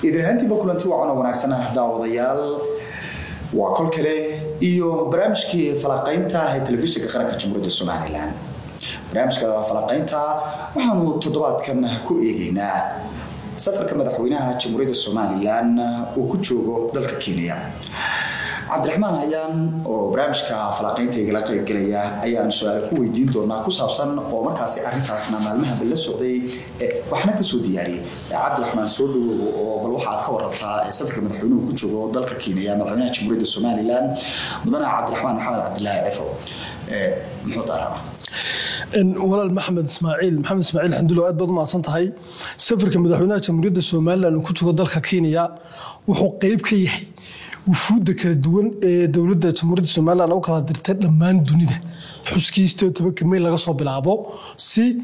إذا أنت بكلنتي وعنا ونعسنا داوديال وكل كله إيوه برامجك فلاقينتا هي تلفزيون قناة جمهورية الصوماليلان برامجك فلاقينتا وحنو تضبط كنا كويجينا سفر كما دحويناها جمهورية الصوماليلان وكتشوجو دلك كينيا عبد الرحمن هيان وبرامجك فلاقينتا يقلق الجلية أيان سؤال كويدين دورنا كوسابسن ومركز أرنتاسنا معلمها بالسعودي وحنا كسودياري عبد الرحمن سولو وبالوحة كورتها سفر كما دحوينه وكتشوجو دلك كينيا مدعونا جمهورية الصوماليلان بدنا عبد الرحمن محمد عبد الله عفو محمود أرامة ولا محمد إسماعيل الحمد لله أدبض ما صنتهاي سفر كمدحونا جمهورية الصومال وكتشوجو دلك كينيا وحقيب كيحي وفود كردون دولة جمهورية الصومال أنا وكلا درتين لما ندوني ده حسكي استوى كمية لقى صوب العبو سي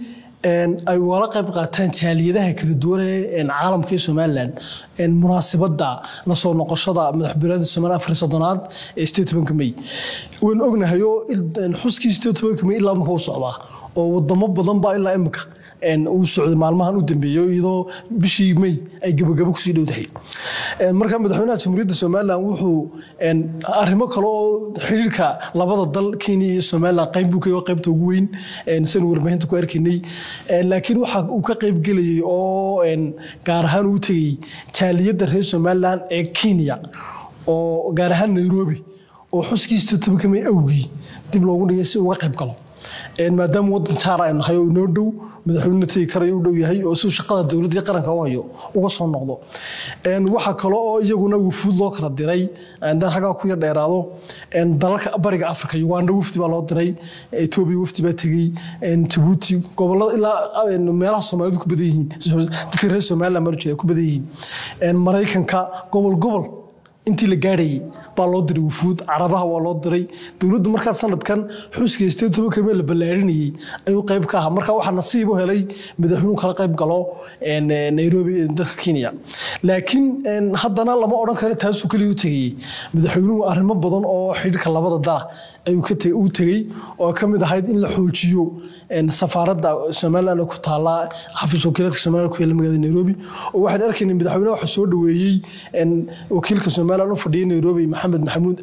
إن أي ورقة بقتان شالية ده كردون إن عالم كي الصومال إن مناسبات ده نصور نقاشة ده من حبيرات الصومال في صدنات استوى كمية وإن أجنه هيو إن حسكي استوى كمية إلا ما هو صعبة والضمب بضمبا إلا إمك إن وسعود معلمها نودن بيو يدو بشي مي أي جب كسيدو دحي مركب مدحونا جمهورية الصومال وحو إن أرهمك لو حريرك لبض الضل كيني الصومال قيم بوكي وقيم توجوين إن سنور مهن تكوير كيني لكن وحق وكقيم جلي أو إن كارهان وتي تالية درس الصومال كينيا أو كارهان نيروبي أو حسكي استتبك مي أوجي تبلغون يسوي وقيم كلام إن مادام وضن شارع إن هيو نودو مدحونا تي كريو دو يهي أو سو شقة الدولة دي قرن كوايو وصل نقضه إن وحى كلا يجونا وفود لوك ردري عندنا حاجة كوير ديرادو إن دلك أبرق أفريقيا يوغندا وفتي بالله دري توبي وفتي بتجي إن تبوتي قبل إلا إن ميلا الصومال دك بديهين تكرر الصومال لما رجع كبديهين إن مريكان كا قبل intii la gaaray baa loo diray wufuud carabaha waa loo diray dawladdu markaa sanadkan xuskiistii toba kameel la balaarinayay ayuu qayb ka ahaa markaa waxa nasiib u helay madaxweynuhu kala qayb galo Nairobi dalka Kenya laakiin haddana lama oran karo taas uu kaliya u tagay madaxweynuhu arrimo badan oo xidhiidhka labada dal ayuu ka tagay oo kamid ahayd in la xoojiyo safaaradda Soomaaliland ku taala xafiis wakiilka Soomaaliland ku yaala magaalada Nairobi oo waxaan arkaynay madaxweynuhu waxa soo dhaweeyay wakiilka Soomaaliland u fadhiyay Nairobi Maxamed Maxamuud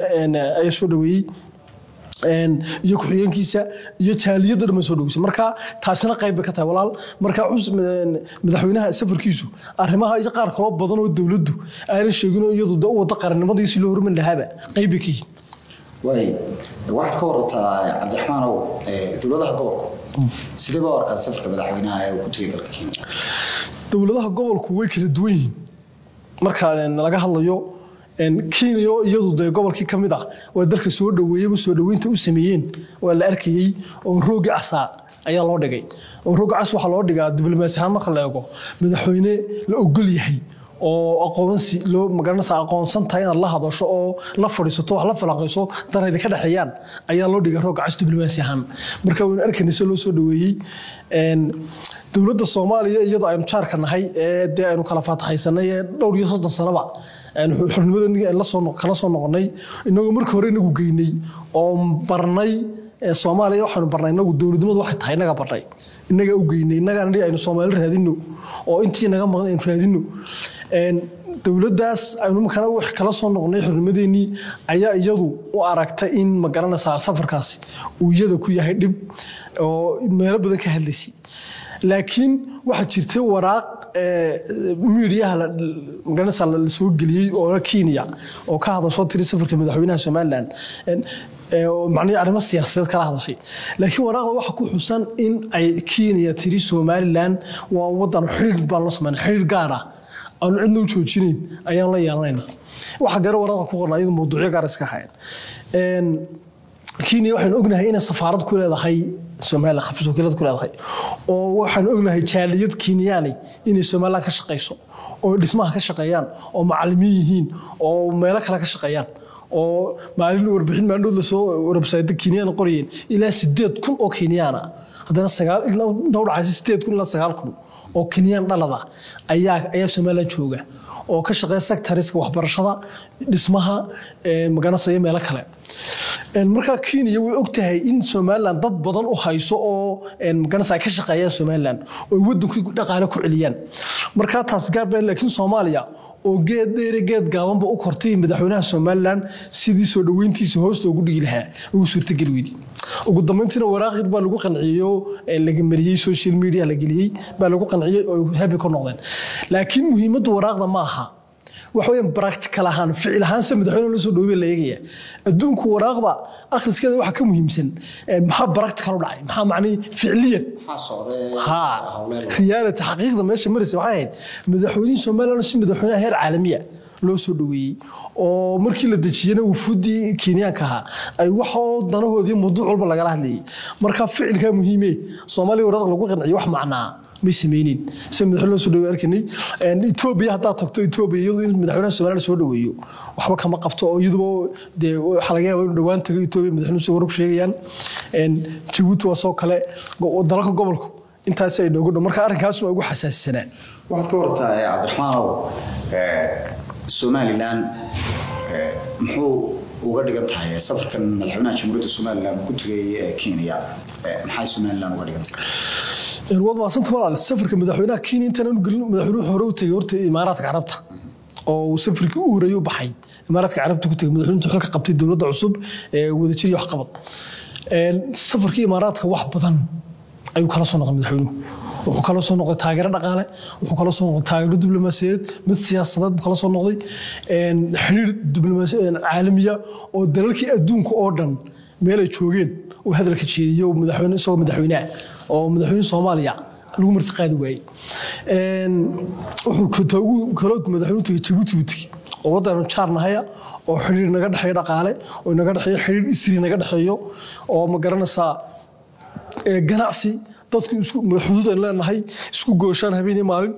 ay soo dhaweeyay iyo ku-xigeenkiisa iyo jaaliyadda dhammaan soo dhaweysay marka taasina qayb ka tahay walaal marka madaxweynaha safarkiisu arrimaha iyo qaar kale badan oo dawladdu ay sheegeen iyadoo wada qarannimadiisa loo hormarin lahaaba qayb ka yihiin واحد كورتا عبد الرحمن أو دولة قبل سيدي بارك سفر كمدحوينها وكنتي ذلك كينيا دولة قبل كويك الدوين مركا نلاقى هاليو إن كينيا يدو قبل كي كمدا ودرك سود وين تقسمين ولا أركي وروج عصا أي الله دقي وروج عصا وحلا دقي دبلوماسي هم خلاقو مدحوينه لأقول يحي oo aqoonsi loo magaranaysa aqoonsan tahay in la hadasho oo la fariisato wax la falaqayso darayda ka dhaxayaan ayaa loo dhigay roog cas diblomaasi ahaan marka weyn arkanayso loo soo dhaweeyay dawladda Soomaaliya iyadoo aynu jaarka nahay ee aynu kala faataxaysanay dhowr iyo 30 sanaba xurnimadii la soo noqonay inagu markii hore inagu geynay oo barnay Soomaaliya waxaanu barnay inagu dawladnimadu waxay tahay inaga barnay inaga u geynay inaga aynu Soomaali raadino oo intii naga maqan aynu raadino dawladdaas aynu markaa wax kala soo noqonay xurnimadeennii ayaa iyadu u aragtay in ma garanaysa safarkaasi uu iyada ku yahay dhib oo meelo badan ka hadlaysay laakiin waxa jirtay waraaq media la magaranaysa la soo geliyay oo Kenya oo ka hadasho tiri safarka madaxweynaha Soomaaliland معني أنا ما سياسات كلا هذا شيء لكن وراء واحد كوحسن إن أي كينيا تري سوماليلاند ووضع حرير بالنص من حرير جارة أو عنده شوشين أيام لا يعلن واحد جرى وراء كوخنا أيضا موضوعي جارس كحيان إن كينيا واحد أجنه هنا السفارات كل هذا هاي سوماليا خفيف وكذا كل هذا هاي وواحد أجنه هي شاليد كينياني إن سوماليا كشقيسو أو اسمها كشقيان أو معلميين أو مالك لا كشقيان oo maalin warbixin maandhood la soo warbsayd Kenya qoriyeen ilaa 8,000 oo Kenyaana hadana 9 ilaa dhowr 8,000 ilaa 9,000 oo Kenyan dhalada ayaa Soomaaliland jooga oo ka shaqeeya sectoriska waxbarashada dhismaha magaranaysa meelo kale marka Kenya way ogtahay in Somaliland dad badan u hayso oo magaranaysa ka shaqeeya Somaliland oo waddanku dhaqaale ku celiyaan marka taas gaab laakiin Soomaaliya oo geed gaabanba u kortay madaxweynaha Somaliland sidii soo dhaweyntiisa hoos loogu dhigi lahaa uu suurtagal weydii ugu dambeyntiina waraaqid baa lagu qanciyo laga mariyay social media la geliyay baa lagu qanciyay oo habi ka noqdeen laakiin muhiimaddu waraaqda ma aha waxa weeyaan practical ahaan ficil ahaan madaxweynaha la soo dhaweeyay la eegaya adduunku waraaqda akhriskeeda waxa ka muhiimsan maxaa practical u dhacay maxaa macni ficiliyan reality xaqiiqda meesha maraysa waxa ahayd madaxweynaha Soomaaliland si madaxweynaha heer caalamiya loo soo dhaweeyay oo markii la dajiyana wufuudii Kenyaanka ahaa ay waxa danahoodii mawduuc walba laga hadlayay marka ficilka muhiimay Soomaaliya waraaq lagu qanciyo wax macnaa ma sameeyeen madaxweynaha loo soo dhaweeyay arkanay Ethiopia hadda tagto Ethiopia iyadoo in madaxweynaha Soomaaliland soo dhaweeyo waxba kama qabto oo iyadoo waxa laga yaabaa in dhawaan tagay Ethiopia madaxweynuhu soo warku sheegayaan Djibouti waa soo kale dalalka gobolka intaas ay noogu marka arrinkaas waa ugu xasaasisanaa waxaad ka wartaa Cabdiraxmaan Somaliland muxuu uga dhigan tahay safarkan madaxweynaha Jamhuuriyadda Somaliland ku tagay Kenya maxay Somaliland uga dhigan tahay wad ma santo walaal safarka madaxweynaha Kenya inta aanu galin madaxweynuhu hore u tagay horta Imaaraadka Carabta oo safarkii u horeeyay baxay Imaaraadka Carabta ku tagay madaxweynuhu xilka qabtay dawladda cusub ee wadajir wax qabad safarkii Imaaraadka wax badan ayuu kala soo noqday madaxweynuhu wuxuu kala soo noqday taageero dhaqaale wuxuu kala soo noqday taageero diblomaasiyadeed mid siyaasadeed buu kala soo noqday xiriir diblomaasiyadeed caalamiya oo dalalkii adduunka oo dhan meel ay joogeen oo hadalka jeediyo madaxweynaha soo madaxweynaha oo madaxweynaha Soomaaliya lagu martiqaadi waayay wuxuu kala madaxweynuhu Djibouti oo waddan Charnahaya oo xiriir naga dhaxay dhaqaale oo naga dhaxay xiriir isri naga dhaxayo oo ma garanaysaa ganacsi dadku isku xuduud ay leenahay isku gooshaan habeenii maalin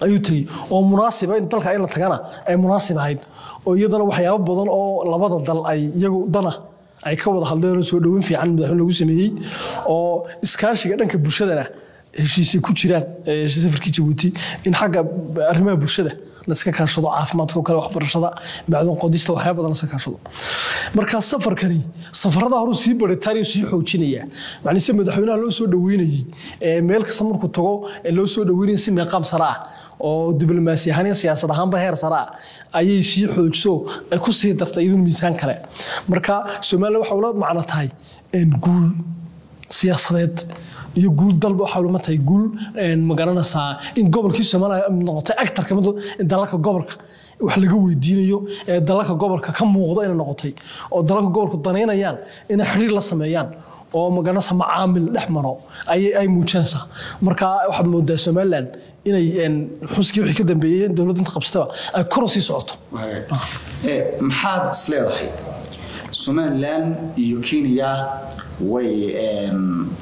ayuu tagay oo munaasib in dalka ay la tagana ay munaasib ahayd oo iyadana waxyaabo badan oo labada dal ay iyagu dana ay ka wada hadleen soo dhaweyn fiican madaxweynaha lagu sameeyay oo iskaashiga dhanka bulshada heshiisay ku jiraan safarkii Djibouti in xagga arrimaha bulshada la iska kaashado caafimaadka kale waxbarashada bacdan qodista waxa badan la iska kaashado marka safarkani safarada hore si baritaariyo si xoojinaya macni si madaxweynaha loo soo dhaweynayay meel kasta markuu tago loo soo dhaweynayay si meeqam sare ah oo diblomaasi ahaan siyaasad ahaan ba heer sare ayay si xoojiso ay ku sii dartay iyadoo miisaan kale marka Soomaaliya waxa uu macna tahay in guul siyaasadeed iyo guul dalba waxa uu matay guul magaranaysa in gobolkii Soomaaliya noqotay actor kamid dalalka gobolka wax laga weydiinayo dalalka gobolka ka muuqda in noqotay oo dalalka gobolka daneynayaan in xiriir la sameeyaan oo magaranaysa macaamil dhexmaro ay muujinaysaa marka waxa moodaa Somaliland inay xuskii wixii ka dambeeyay dawladda inta qabsatay ay kor u sii socoto maxaad isleedahay Somaliland iyo Kenya way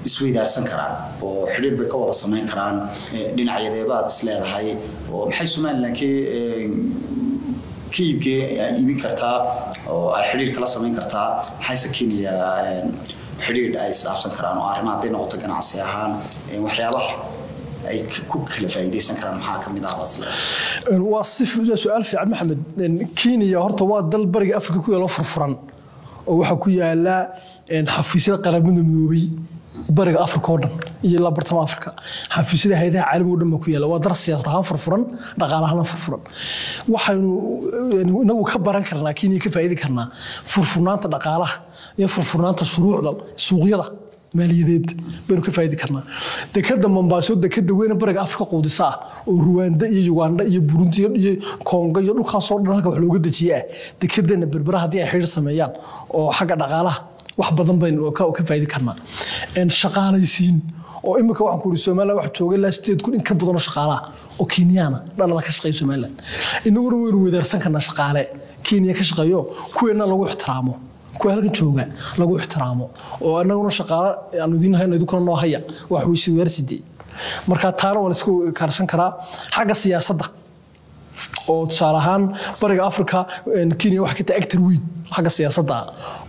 isweydaarsan karaan oo xiriir bay ka wada sameyn karaan dhinacyadeebaad isleedahay oo maxay Somaliland kiibkee iibin kartaa oo ay xiriir kala sameyn kartaa maxay Kenya xiriir ay isdhaafsan karaan oo arrimaha ay noqoto ganacsi ahaan waxyaabaha ay ku kala faa'iideysan karaan maxaa kamid ah asla waa su'aal fiican Maxamed Kenya horta waa dal bariga Afrika ku yaalo furfuran oo waxa ku yaala xafiisyada qaramada midoobay bariga Afrika oo dhan iyo la bartamaha Afrika xafiisyada hay'adaha caalamiga oo dhan ku yaala waa dar siyaasad ahaan furfuran dhaqaalaha furfuran waxaynu inagu ka baran karnaa Kenya ka faa'iidi karnaa furfurnaanta dhaqaalaha iyo furfurnaanta shuruucda suuqyada maaliyadeed baynu ka faa'iidi karnaa dekada Mombasa dekada weyn bariga Afrika qoodisa oo Rwanda iyo Uganda iyo Burundi iyo Congo iyo dhulkaas oo dhan halka wax looga dajiyay dekadana berbera hadii ay xiriir sameeyaan oo xagga dhaqaalaha wax badan baynu ka faa'iidi karnaa shaqaalaysiin oo imika waxaan ku Soomaaliya wax joogay la 8 kun in ka badan shaqaalaha oo Kenyaana dhalada ka shaqeeyo Soomaaliland inaguna waynu wadaarsan karnaa shaqaale Kenya ka shaqeeyo kuweena lagu ixtiraamo kuwa halkan jooga lagu ixtiraamo oo anaguna shaqaale aanu diinahay inay dukana noo haya wax weeysi weersidii marka taana wala isku kaarsan karaa xagga siyaasadda oo tusaale ahaan bariga Afrika Kenya wax ka tahay actor weyn xagga siyaasadda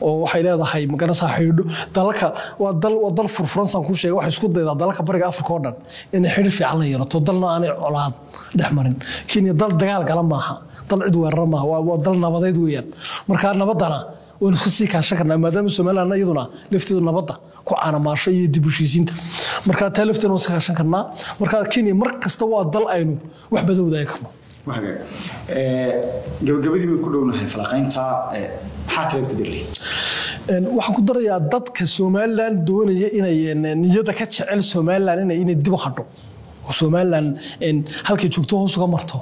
oo waxay leedahay magaranaysaa xidhiidho dalka waa dal furfuran san ku sheegay wax isku dayda dalka bariga Afrika oo dhan in xiriir fiican la yeelato dalna aanay colaad dhex marin Kenya dal dagaal gala maaha dal cid weerar maaha waa dal nabadeed weeyaan marka nabadana oo isku sii ka shaqeynaa maadaama Soomaaliland iyaduna lafteedu nabadda ku caanamashay iyo dib u heshiisiinta marka taleeftan oo ka shaqeynaa marka Kenya mar kasta waa dal aynu wax badawday karno gabagabadii way ku dhownahay falaqaynta maxaa kale ku dirlay waxaan ku darayaa dadka Soomaaliland doonaya inay niyada ka jecel Soomaaliland inay dib u hadho Soomaaliland halkay joogto hoos uga marto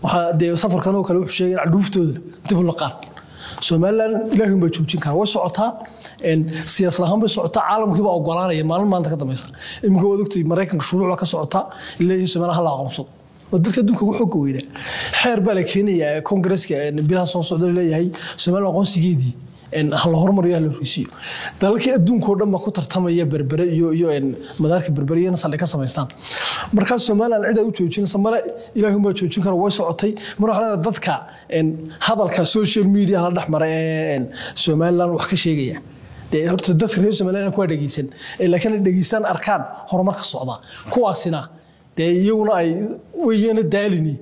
waxa de safarkan oo kale wuxuu sheegay caduuftooda dib u laqaan Soomaaliland ilaahay ma joojin karo way socotaa siyaasad ahaan bay socotaa caalamkiiba ogolaanaya maalin maanta ka dambaysan imika wad ogtay Mareykanka shuruuc ka socota ilaa Soomaaliland la aqoonsado wadalka adduunka wuxuu ka weynaa xeer baa la keenayaa Congress-ka bilaha soo socda leeyahay Soomaaliland aqoonsigeedii hal horumariyo la ruusiyo dalka adduunka oo dhan ma ku tartamaya berbere iyo madaarka berberiyana saldhig ka sameystaan marka Soomaaliland cid ay u joojinaysa mala ilaahay ma joojin karo way socotay mar waxa dadka hadalka social media la dhaxmaray Soomaaliland wax ka sheegaya horta dadka reer Soomaaliland ku dhageysan laakiin dhageystaan arkaan horumarka socda kuwaasina iyaguna ay wayna daalini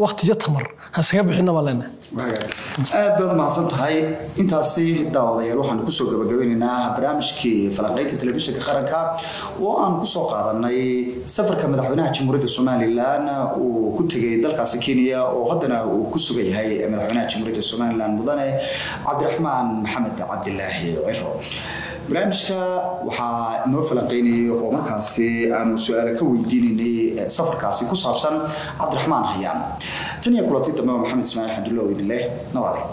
waqtiga tamar hasaga bixina malena aad baad mahadsan tahay intaasi daawadayaal waxaan ku soo gabagabeynaa barnaamijkii falaqaynta telefishinka qaranka oo aan ku soo qaadanay safarka madaxweynaha jamhuuriyadda Soomaaliland uu ku tagay dalkaasi Kenya oo haddana uu ku sugan yahay madaxweynaha jamhuuriyadda Soomaaliland mudane Cabdiraxmaan Maxamed Cabdilaahi Ciro barnaamijka waxaa noo falaqaynayay oo markaasi aanu su'aal ka weydiinay safarkaasi ku saabsan Cabdiraxmaan Hayaan tan iyo kulantii dambe Maxamed Ismaaciil Xadulla oo idin leh nabadgelyo